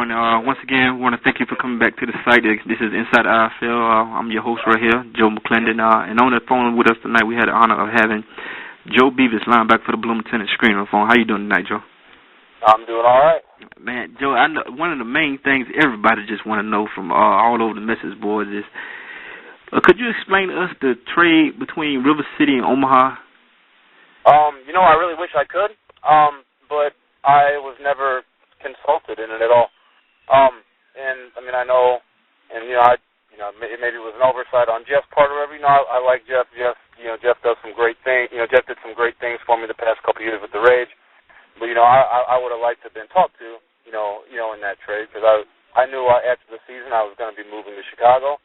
everyone. Once again, want to thank you for coming back to the site. This is Inside IFL. I'm your host right here, Joe McClendon. And on the phone with us tonight, we had the honor of having Joe Bevis, linebacker for the Bloomington screen on the phone. How you doing tonight, Joe? I'm doing all right. Man, Joe, I know one of the main things everybody just want to know from all over the message boards is, could you explain to us the trade between River City and Omaha? I really wish I could, but I was never consulted in it at all. I know, maybe it was an oversight on Jeff's part or whatever. I like Jeff. Jeff does some great things. Jeff did some great things for me the past couple of years with the Rage. But I would have liked to have been talked to, in that trade, because I knew after the season I was going to be moving to Chicago,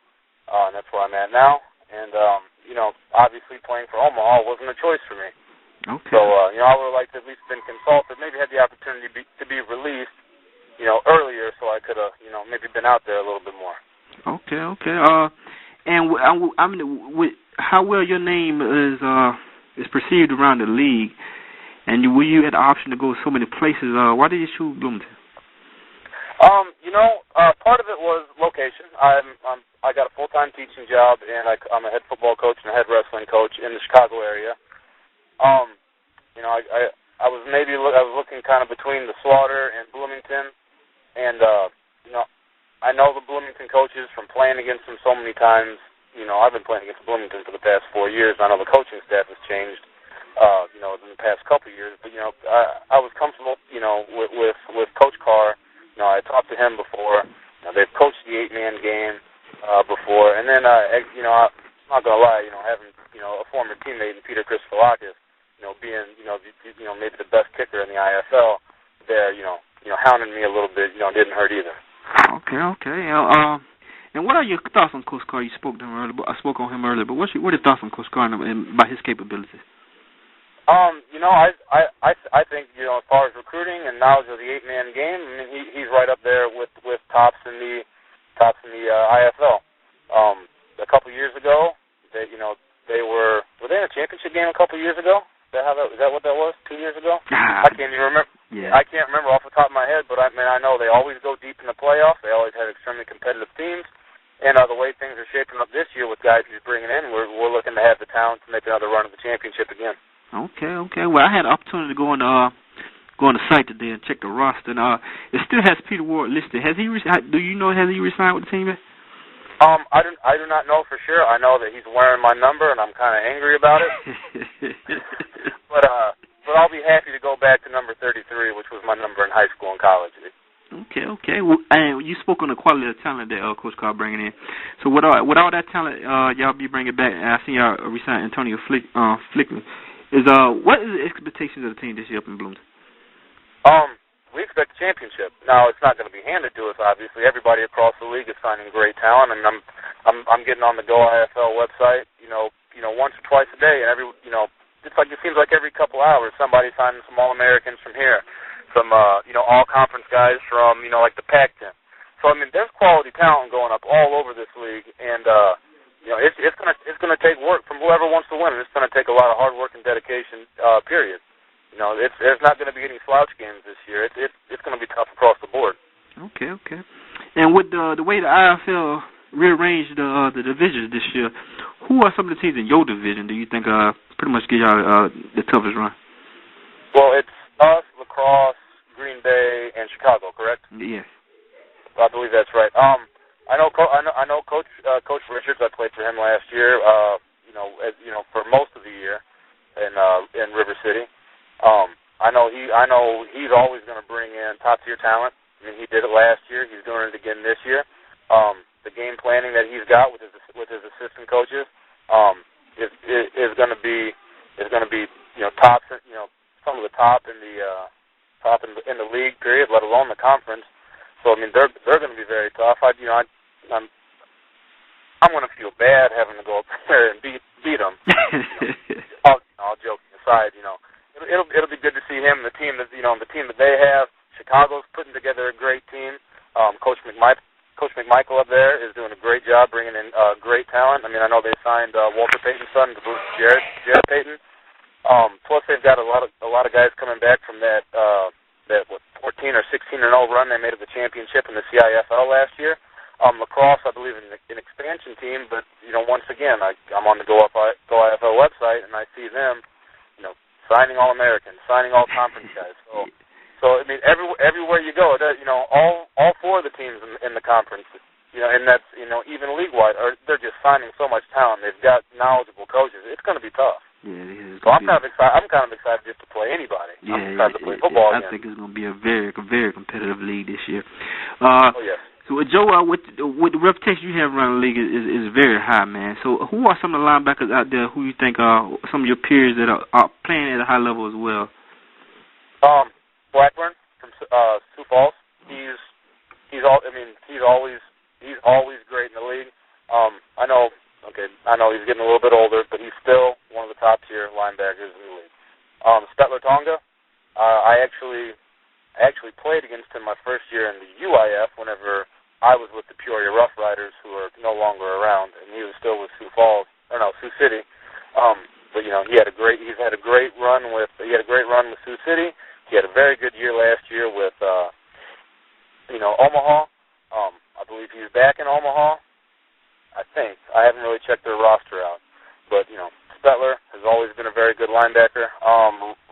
and that's where I'm at now. And obviously playing for Omaha wasn't a choice for me. Okay. So I would have liked to at least been consulted, maybe had the opportunity to be released, earlier, so I could have, maybe been out there a little bit more. Okay. How well your name is perceived around the league, and you had the option to go so many places. Why did you choose Bloomington? Part of it was location. I got a full-time teaching job, and I'm a head football coach and a head wrestling coach in the Chicago area. I was looking kind of between the Slaughter and Bloomington, and I know the Bloomington coaches from playing against them so many times. I've been playing against Bloomington for the past 4 years. I know the coaching staff has changed, in the past couple of years. But I was comfortable, with Coach Carr. I talked to him before. They've coached the 8-man game before, and then I'm not gonna lie, having a former teammate in Peter Christopherlakis, being maybe the best kicker in the IFL, there, hounding me a little bit, didn't hurt either. Okay. And what are your thoughts on Coach Carr? You spoke to him earlier. I spoke on him earlier, but what are your thoughts on Coach Carr and about his capabilities? I think, as far as recruiting and knowledge of the 8-man game, I mean, he's right up there with tops in the IFL. A couple years ago, they were they in a championship game a couple years ago? Is that what that was? 2 years ago? I can't even remember. Yeah. I can't remember off the top of my head, but I know they always go deep in the playoffs. They always have extremely competitive teams. And the way things are shaping up this year with guys he's bringing in, we're looking to have the talent to make another run at the championship again. Okay. Well, I had an opportunity to go on the site today and check the roster, and it still has Peter Ward listed. Has he? Do you know? Has he resigned with the team yet? I do not know for sure. I know that he's wearing my number, and I'm kind of angry about it. But I'll be happy to go back to number 33, which was my number in high school and college. Okay. Well, and you spoke on the quality of talent that Coach Carr bringing in. So with all that talent y'all be bringing back, and I see y'all resign Antonio Flickman. What is the expectations of the team this year up in Bloomington? We expect a championship. Now, it's not going to be handed to us. Obviously, everybody across the league is signing great talent, and I'm getting on the Go IFL website, once or twice a day, and it seems like every couple hours somebody's signing some All-Americans from here, some all-conference guys from like the Pac-10. So I mean, there's quality talent going up all over this league, and it's gonna take work from whoever wants to win, and it's gonna take a lot of hard work and dedication. Period. There's not going to be any slouch games this year. It's going to be tough across the board. Okay. And with the way the IFL rearranged the divisions this year, who are some of the teams in your division do you think pretty much give y'all the toughest run? Well, it's us, Lacrosse, Green Bay, and Chicago, correct? Yes. I believe that's right. I know Coach Richards. I played for him last year. For most of the year in River City. I know he's always going to bring in top-tier talent. I mean, he did it last year. He's doing it again this year. The game planning that he's got with his assistant coaches is going to be top. Some of the top in the league period, let alone the conference. So I mean, they're going to be very tough. I'm going to feel bad having to go up there and beat them. All joking aside, It'll be good to see him and the team that they have. Chicago's putting together a great team. Coach McMichael up there is doing a great job bringing in great talent. I mean, I know they signed Walter Payton's son to boost Jared Payton. Plus, they've got a lot of guys coming back from that that 14 or 16-0 run they made of the championship in the CIFL last year. Lacrosse, I believe, in an expansion team, but once again, I'm on the Go IFL website and I see them, signing All-Americans, signing All-Conference guys. So I mean, everywhere you go, all four of the teams in the conference, and that's even league-wide, they're just signing so much talent. They've got knowledgeable coaches. It's going to be tough. Yeah, so I'm kind of excited just to play anybody. Yeah, I'm excited to play football again. I think it's going to be a very, very competitive league this year. Yes. So, Joe, with the reputation you have around the league is very high, man. So, who are some of the linebackers out there who you think are some of your peers that are playing at a high level as well? Blackburn from Sioux Falls. He's always great in the league. I know he's getting a little bit older, but he's still one of the top tier linebackers in the league. Stetler Tonga, I actually played against him my first year in the UIF whenever I was with the Peoria Rough Riders, who are no longer around, and he was still with Sioux City. But he's had a great run with Sioux City. He had a very good year last year with Omaha. I believe he's back in Omaha. I think. I haven't really checked their roster out. But, Stetler has always been a very good linebacker.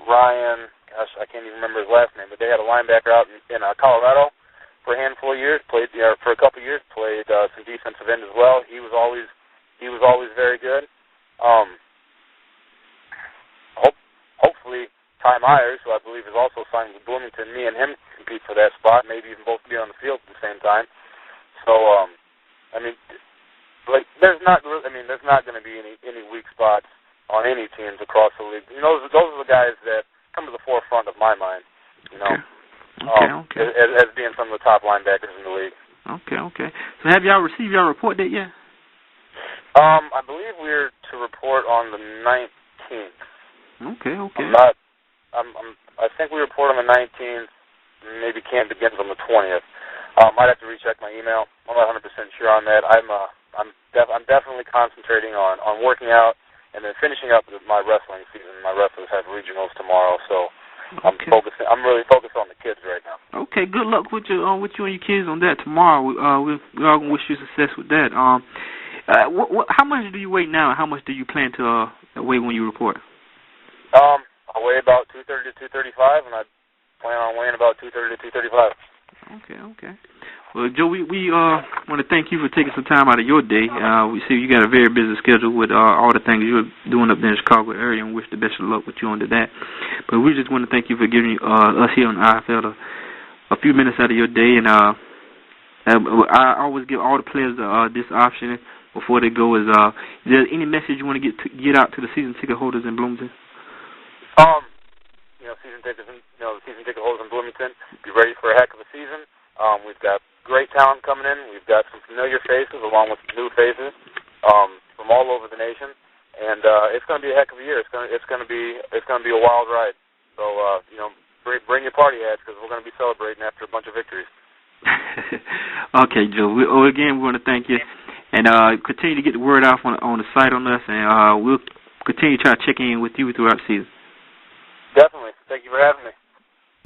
Ryan, gosh, I can't even remember his last name, but they had a linebacker out in Colorado for a handful of years, for a couple of years, played some defensive end as well. He was always very good. Hopefully Ty Myers, who I believe is also signed with Bloomington, me and him compete for that spot, maybe even both be on the field at the same time. So, there's not going to be any weak spots on any teams across the league. Those are the guys that come to the forefront of my mind. Okay. As being some of the top linebackers in the league. Okay. So, have y'all received y'all report date yet? I believe we're to report on the 19th. Okay. I think we report on the 19th. Maybe camp begins on the 20th. I'd have to recheck my email. I'm not 100% sure on that. I'm definitely concentrating on working out and then finishing up my wrestling season. My wrestlers have regionals tomorrow, so okay. I'm really focused on the kids right now. Okay, good luck with you and your kids on that tomorrow. We all gonna wish you success with that. How much do you weigh now? And how much do you plan to weigh when you report? I weigh about 230 to 235, and I plan on weighing about 230 to 235. Okay. Well, Joe, we want to thank you for taking some time out of your day. We see you got a very busy schedule with all the things you're doing up there in the Chicago area, and wish the best of luck with you under that. But we just want to thank you for giving us here on IFL a few minutes out of your day. And I always give all the players this option before they go. Is there any message you want to get out to the season ticket holders in Bloomington? The season ticket holders in Bloomington, be ready for a heck of a season. We've got great talent coming in. We've got some familiar faces along with new faces from all over the nation, and it's going to be a heck of a year. It's going to be a wild ride. So bring your party hats, because we're going to be celebrating after a bunch of victories. Okay, Joe. Again, we want to thank you, and continue to get the word out on the site on us, and we'll continue to try to check in with you throughout the season. Definitely. Thank you for having me.